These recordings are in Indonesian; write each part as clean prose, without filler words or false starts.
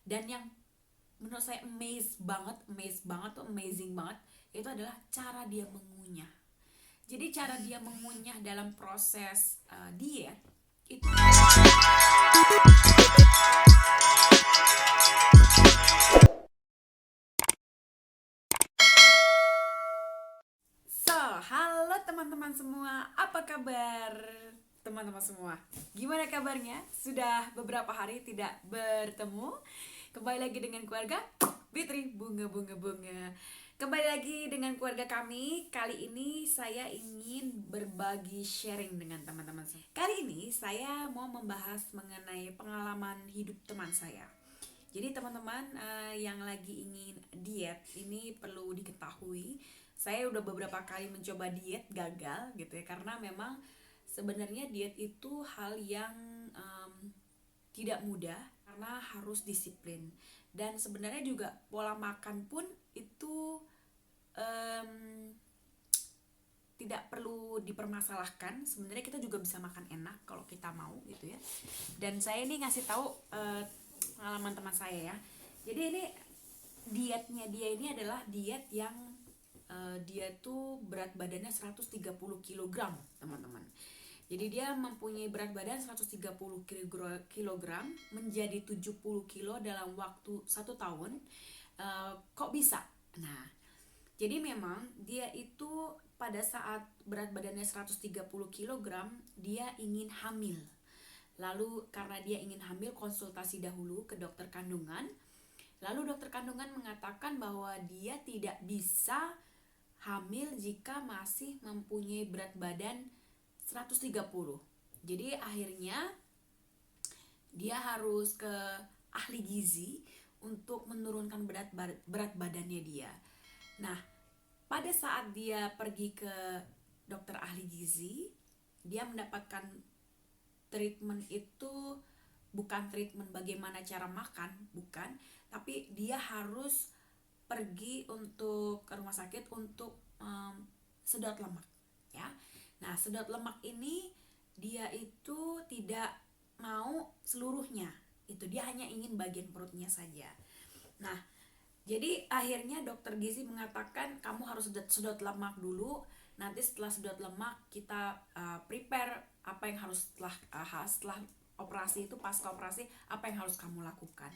Dan yang menurut saya amazing banget, itu adalah cara dia mengunyah. Jadi cara dia mengunyah dalam proses diet itu. So, halo teman-teman semua, apa kabar teman-teman semua? Gimana kabarnya? Sudah beberapa hari tidak bertemu. Kembali lagi dengan keluarga Fitri bunga. Kembali lagi dengan keluarga kami. Kali ini saya ingin berbagi sharing dengan teman-teman semua. Kali ini saya mau membahas mengenai pengalaman hidup teman saya. Jadi teman-teman yang lagi ingin diet, ini perlu diketahui, saya udah beberapa kali mencoba diet gagal gitu ya, karena memang sebenarnya diet itu hal yang tidak mudah karena harus disiplin, dan sebenarnya juga pola makan pun itu em, tidak perlu dipermasalahkan. Sebenarnya kita juga bisa makan enak kalau kita mau gitu ya. Dan saya ini ngasih tahu pengalaman teman saya ya. Jadi ini dietnya dia ini adalah diet yang dia tuh berat badannya 130 kg, teman-teman. Jadi dia mempunyai berat badan 130 kg menjadi 70 kilo dalam waktu 1 tahun. Kok bisa? Nah, jadi memang dia itu pada saat berat badannya 130 kg, dia ingin hamil. Lalu karena dia ingin hamil, konsultasi dahulu ke dokter kandungan. Lalu dokter kandungan mengatakan bahwa dia tidak bisa hamil jika masih mempunyai berat badan 130. Jadi akhirnya dia harus ke ahli gizi untuk menurunkan berat badannya dia. Nah, pada saat dia pergi ke dokter ahli gizi, dia mendapatkan treatment itu bukan treatment bagaimana cara makan, bukan, tapi dia harus pergi untuk ke rumah sakit untuk sedot lemak ya. Nah, sedot lemak ini dia itu tidak mau seluruhnya, itu dia hanya ingin bagian perutnya saja. Nah, jadi akhirnya dokter gizi mengatakan kamu harus sedot lemak dulu. Nanti setelah sedot lemak kita prepare apa yang harus setelah operasi itu, pasca operasi apa yang harus kamu lakukan.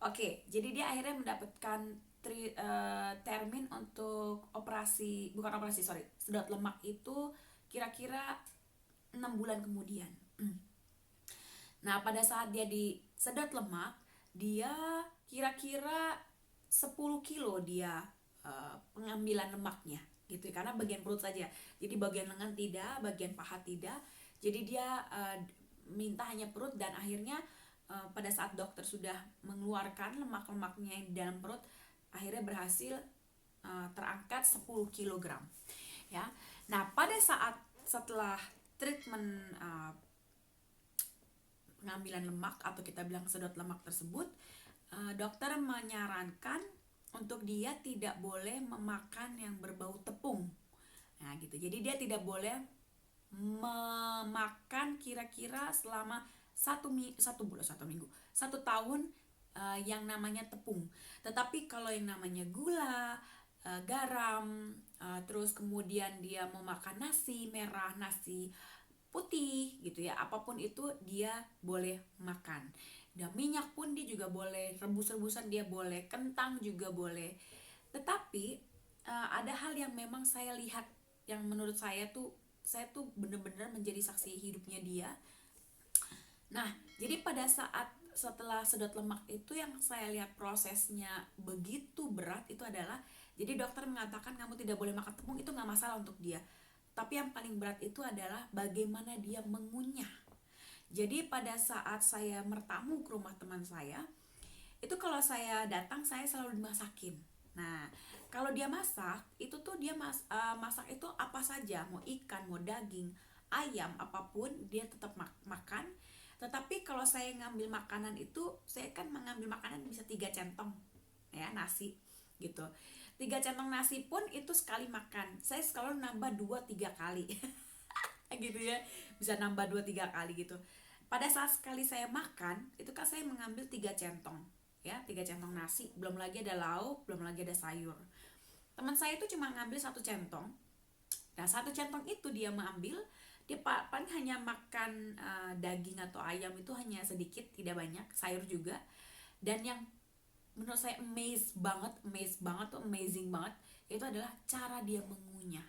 Oke, jadi dia akhirnya mendapatkan termin untuk operasi, bukan operasi, sorry, sedot lemak itu kira-kira 6 bulan kemudian. Nah, pada saat dia disedot lemak, dia kira-kira 10 kilo dia pengambilan lemaknya gitu ya, karena bagian perut saja. Jadi bagian lengan tidak, bagian paha tidak. Jadi dia minta hanya perut, dan akhirnya pada saat dokter sudah mengeluarkan lemak-lemaknya yang di dalam perut, akhirnya berhasil terangkat 10 kg ya. Nah, pada saat setelah treatment pengambilan lemak atau kita bilang sedot lemak tersebut, dokter menyarankan untuk dia tidak boleh memakan yang berbau tepung. Nah, gitu. Jadi dia tidak boleh memakan kira-kira selama satu tahun yang namanya tepung. Tetapi kalau yang namanya gula, garam, terus kemudian dia mau makan nasi merah, nasi putih gitu ya, apapun itu dia boleh makan. Dan minyak pun dia juga boleh, rebus-rebusan dia boleh, kentang juga boleh. Tetapi ada hal yang memang saya lihat, yang menurut saya tuh bener-bener menjadi saksi hidupnya dia. Nah, jadi pada saat setelah sedot lemak itu yang saya lihat prosesnya begitu berat itu adalah, jadi dokter mengatakan kamu tidak boleh makan tepung, itu nggak masalah untuk dia. Tapi yang paling berat itu adalah bagaimana dia mengunyah. Jadi pada saat saya bertamu ke rumah teman saya, itu kalau saya datang saya selalu dimasakin. Nah, kalau dia masak itu tuh dia masak itu apa saja, mau ikan, mau daging, ayam, apapun dia tetap makan. Tetapi kalau saya ngambil makanan itu, saya kan mengambil makanan bisa 3 centong ya, nasi gitu. 3 centong nasi pun itu sekali makan, saya selalu nambah 2-3 kali gitu ya, bisa nambah 2-3 kali gitu. Pada saat sekali saya makan itu kan saya mengambil 3 centong. ya, 3 centong nasi, belum lagi ada lauk, belum lagi ada sayur. Teman saya itu cuma ngambil 1 centong. Nah, 1 centong itu dia mengambil, dia paling hanya makan daging atau ayam itu hanya sedikit, tidak banyak, sayur juga. Dan yang menurut saya amazing banget, itu adalah cara dia mengunyah.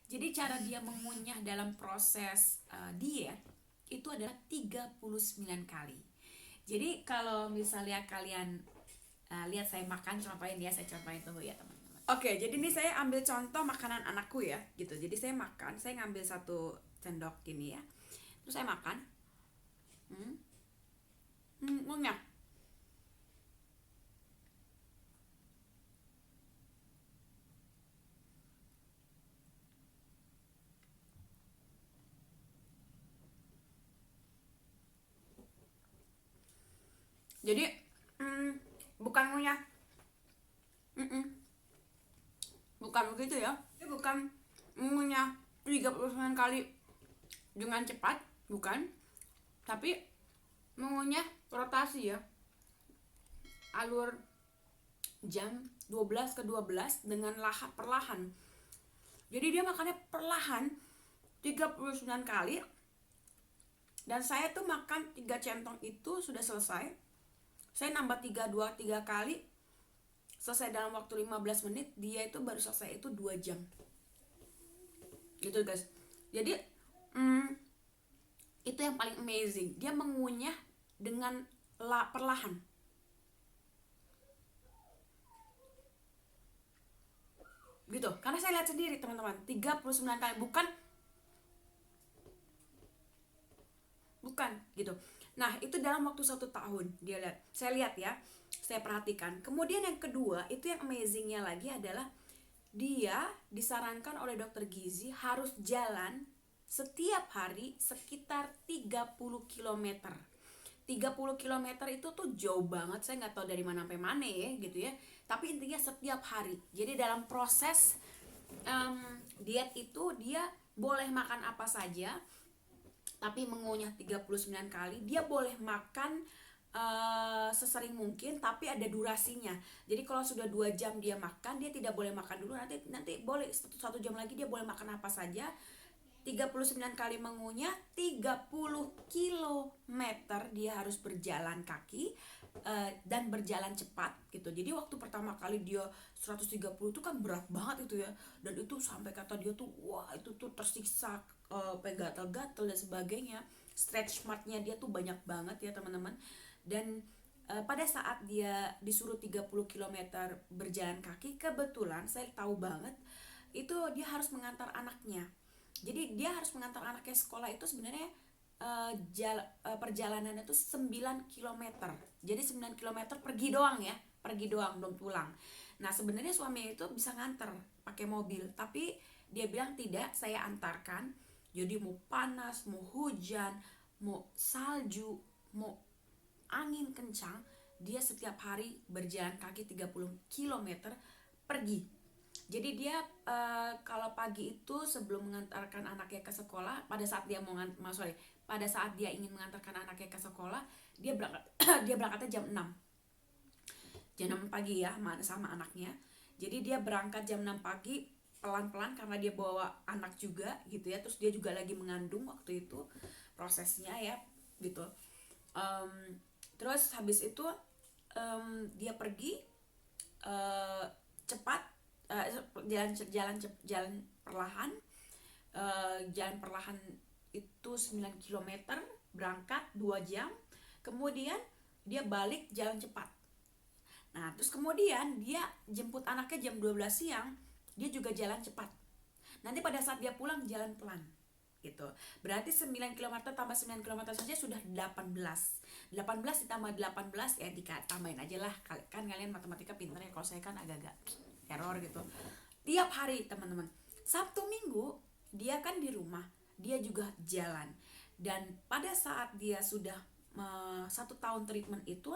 Jadi cara dia mengunyah dalam proses diet itu adalah 39 kali. Jadi kalau misalnya kalian lihat saya makan, contohin ya, saya contohin dulu ya teman-teman. Oke, jadi ini saya ambil contoh makanan anakku ya, gitu. Jadi saya makan, saya ngambil 1 sendok gini ya, terus saya makan, ngunyah. Jadi bukan ngunyah, bukan begitu ya. Ini bukan ngunyah 39 kali dengan cepat, bukan. Tapi mengunyah rotasi ya, alur jam 12 ke 12 dengan perlahan. Jadi dia makannya perlahan 39 kali. Dan saya tuh makan 3 centong itu sudah selesai. Saya nambah 3 kali, selesai dalam waktu 15 menit. Dia itu baru selesai itu 2 jam. Gitu guys. Jadi itu yang paling amazing. Dia mengunyah dengan perlahan. Gitu. Karena saya lihat sendiri teman-teman, 39 kali, bukan gitu. Nah, itu dalam waktu 1 tahun dia lihat. Saya lihat ya, saya perhatikan. Kemudian yang kedua, itu yang amazingnya lagi adalah dia disarankan oleh dokter gizi harus jalan setiap hari sekitar 30 km. 30 km itu tuh jauh banget, saya nggak tahu dari mana sampai mana ya gitu ya. Tapi intinya setiap hari. Jadi dalam proses diet itu dia boleh makan apa saja, tapi mengunyah 39 kali. Dia boleh makan sesering mungkin, tapi ada durasinya. Jadi kalau sudah 2 jam dia makan, dia tidak boleh makan dulu. Nanti boleh 1 jam lagi dia boleh makan apa saja. 39 kali mengunyah, 30 km dia harus berjalan kaki dan berjalan cepat gitu. Jadi waktu pertama kali dia 130 itu kan berat banget itu ya. Dan itu sampai kata dia tuh, wah itu tuh tersiksa, gatal-gatal dan sebagainya. Stretch marknya dia tuh banyak banget ya teman-teman. Dan pada saat dia disuruh 30 km berjalan kaki, kebetulan saya tahu banget itu dia harus mengantar anaknya. Jadi dia harus mengantar anaknya sekolah itu sebenarnya perjalanannya itu 9 km. Jadi 9 km pergi doang ya, pergi doang, belum pulang. Nah sebenarnya suami itu bisa nganter pakai mobil, tapi dia bilang tidak, saya antarkan. Jadi mau panas, mau hujan, mau salju, mau angin kencang, dia setiap hari berjalan kaki 30 km pergi. Jadi dia kalau pagi itu sebelum mengantarkan anaknya ke sekolah, pada saat dia pada saat dia ingin mengantarkan anaknya ke sekolah, dia berangkat dia berangkatnya jam 6 pagi ya sama anaknya. Jadi dia berangkat jam 6 pagi pelan-pelan karena dia bawa anak juga gitu ya. Terus dia juga lagi mengandung waktu itu prosesnya ya gitu. Terus habis itu dia pergi cepat, jalan perlahan, jalan perlahan itu 9 km, berangkat 2 jam, kemudian dia balik jalan cepat. Nah terus kemudian dia jemput anaknya jam 12 siang, dia juga jalan cepat. Nanti pada saat dia pulang jalan pelan gitu. Berarti 9 km tambah 9 km saja sudah 18 ditambah 18 ya, ditambahin aja lah, kan kalian matematika pintar ya, kalau saya kan agak-agak error gitu. Tiap hari teman-teman, Sabtu Minggu dia kan di rumah, dia juga jalan. Dan pada saat dia sudah 1 tahun treatment itu,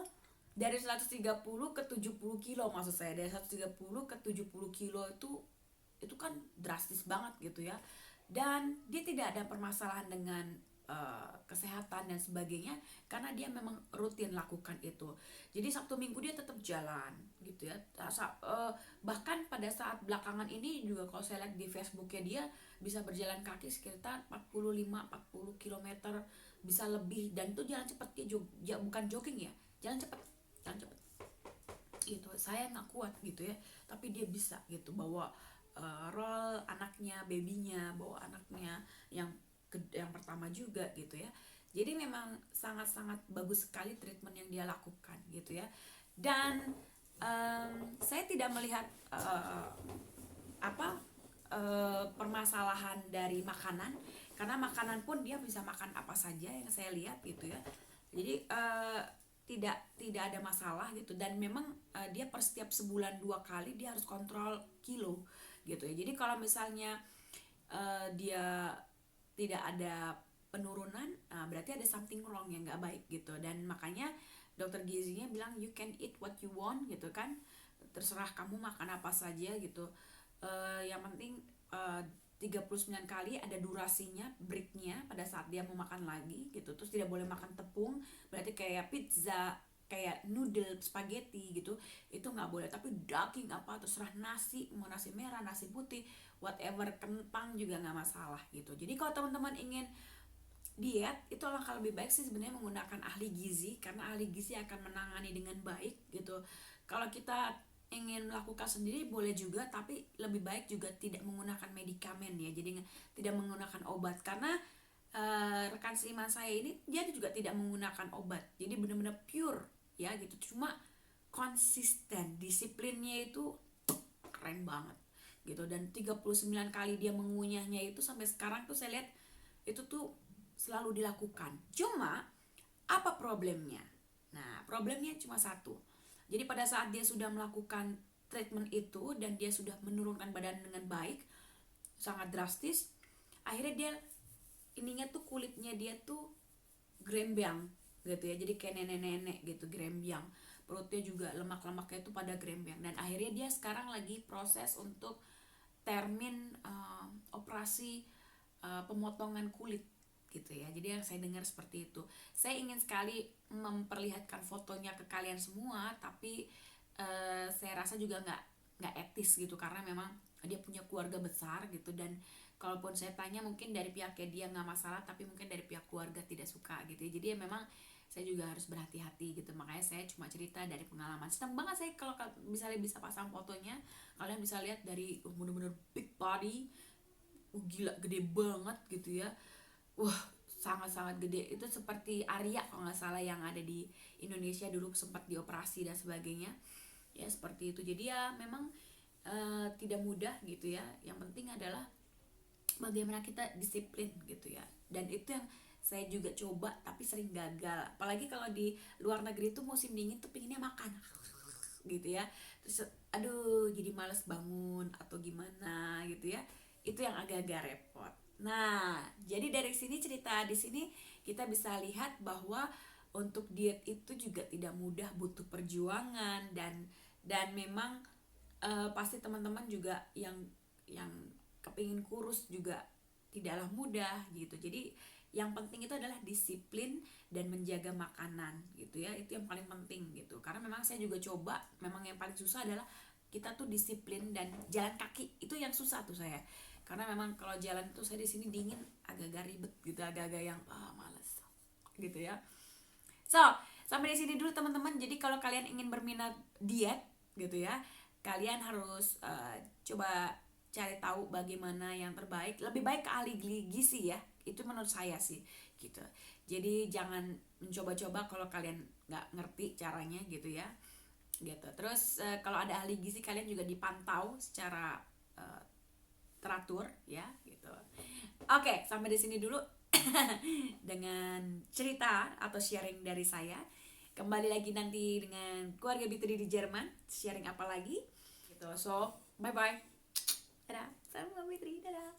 dari 130 ke 70 kilo, maksud saya dari 130 ke 70 kilo itu kan drastis banget gitu ya. Dan dia tidak ada permasalahan dengan kesehatan dan sebagainya, karena dia memang rutin lakukan itu. Jadi Sabtu Minggu dia tetap jalan gitu ya. Bahkan pada saat belakangan ini juga kalau saya lihat di Facebooknya, dia bisa berjalan kaki sekitar 45-40 km, bisa lebih, dan itu jalan cepat. Dia bukan jogging ya, jalan cepat, gitu. Saya nggak kuat gitu ya, tapi dia bisa gitu bawa roll anaknya, babynya, bawa anaknya yang pertama juga gitu ya. Jadi memang sangat-sangat bagus sekali treatment yang dia lakukan gitu ya. Dan saya tidak melihat permasalahan dari makanan, karena makanan pun dia bisa makan apa saja yang saya lihat gitu ya. Jadi tidak ada masalah gitu. Dan memang dia per setiap sebulan 2 kali dia harus kontrol kilo gitu ya. Jadi kalau misalnya dia tidak ada penurunan, berarti ada something wrong yang nggak baik gitu. Dan makanya dokter gizinya bilang you can eat what you want gitu kan, terserah kamu makan apa saja gitu. Yang penting 39 kali ada durasinya, breaknya pada saat dia mau makan lagi gitu. Terus tidak boleh makan tepung, berarti kayak pizza, kayak noodle, spaghetti gitu, itu nggak boleh. Tapi daging apa, terserah, nasi, mau nasi merah, nasi putih, whatever, kentang juga nggak masalah gitu. Jadi kalau teman-teman ingin diet, itu alangkah lebih baik sih sebenarnya menggunakan ahli gizi, karena ahli gizi akan menangani dengan baik gitu. Kalau kita ingin melakukan sendiri boleh juga, tapi lebih baik juga tidak menggunakan medikamen ya, jadi tidak menggunakan obat. Karena rekan seiman saya ini dia juga tidak menggunakan obat, jadi benar-benar pure ya gitu. Cuma konsisten, disiplinnya itu keren banget gitu. Dan 39 kali dia mengunyahnya itu sampai sekarang tuh saya lihat itu tuh selalu dilakukan. Cuma apa problemnya? Nah, problemnya cuma satu. Jadi pada saat dia sudah melakukan treatment itu dan dia sudah menurunkan badan dengan baik, sangat drastis, akhirnya dia ininya tuh, kulitnya dia tuh grembyang gitu ya. Jadi kayak nenek-nenek gitu, grembyang. Perutnya juga lemak-lemaknya itu pada grembyang. Dan akhirnya dia sekarang lagi proses untuk termin operasi pemotongan kulit gitu ya. Jadi yang saya dengar seperti itu. Saya ingin sekali memperlihatkan fotonya ke kalian semua, tapi saya rasa juga nggak etis gitu, karena memang dia punya keluarga besar gitu. Dan kalaupun saya tanya, mungkin dari pihaknya dia nggak masalah, tapi mungkin dari pihak keluarga tidak suka gitu ya. Jadi ya memang saya juga harus berhati-hati gitu. Makanya saya cuma cerita dari pengalaman. Senang banget saya kalau misalnya bisa pasang fotonya, kalian bisa lihat dari bener-bener big body, gila gede banget gitu ya. Sangat-sangat gede. Itu seperti Arya kalau nggak salah yang ada di Indonesia dulu, sempat dioperasi dan sebagainya ya, seperti itu. Jadi ya memang tidak mudah gitu ya. Yang penting adalah bagaimana kita disiplin gitu ya. Dan itu yang saya juga coba tapi sering gagal. Apalagi kalau di luar negeri tuh musim dingin tuh pinginnya makan gitu ya. Terus aduh jadi males bangun atau gimana gitu ya. Itu yang agak-agak repot. Nah, jadi dari sini, cerita di sini kita bisa lihat bahwa untuk diet itu juga tidak mudah, butuh perjuangan. Dan memang pasti teman-teman juga yang kepingin kurus juga tidaklah mudah gitu. Jadi yang penting itu adalah disiplin dan menjaga makanan gitu ya. Itu yang paling penting gitu. Karena memang saya juga coba, memang yang paling susah adalah kita tuh disiplin dan jalan kaki. Itu yang susah tuh saya. Karena memang kalau jalan tuh saya di sini dingin, agak-agak ribet gitu, agak-agak yang males gitu ya. So, sampai di sini dulu teman-teman. Jadi kalau kalian ingin berminat diet gitu ya, kalian harus coba cari tahu bagaimana yang terbaik. Lebih baik ke ahli gizi ya, itu menurut saya sih gitu. Jadi jangan mencoba-coba kalau kalian nggak ngerti caranya gitu ya gitu. Terus kalau ada ahli gizi, kalian juga dipantau secara teratur ya gitu. Oke, sampai di sini dulu dengan cerita atau sharing dari saya. Kembali lagi nanti dengan keluarga Bitri di Jerman, sharing apa lagi gitu. So bye bye, dadah, salam Bitri, dadah.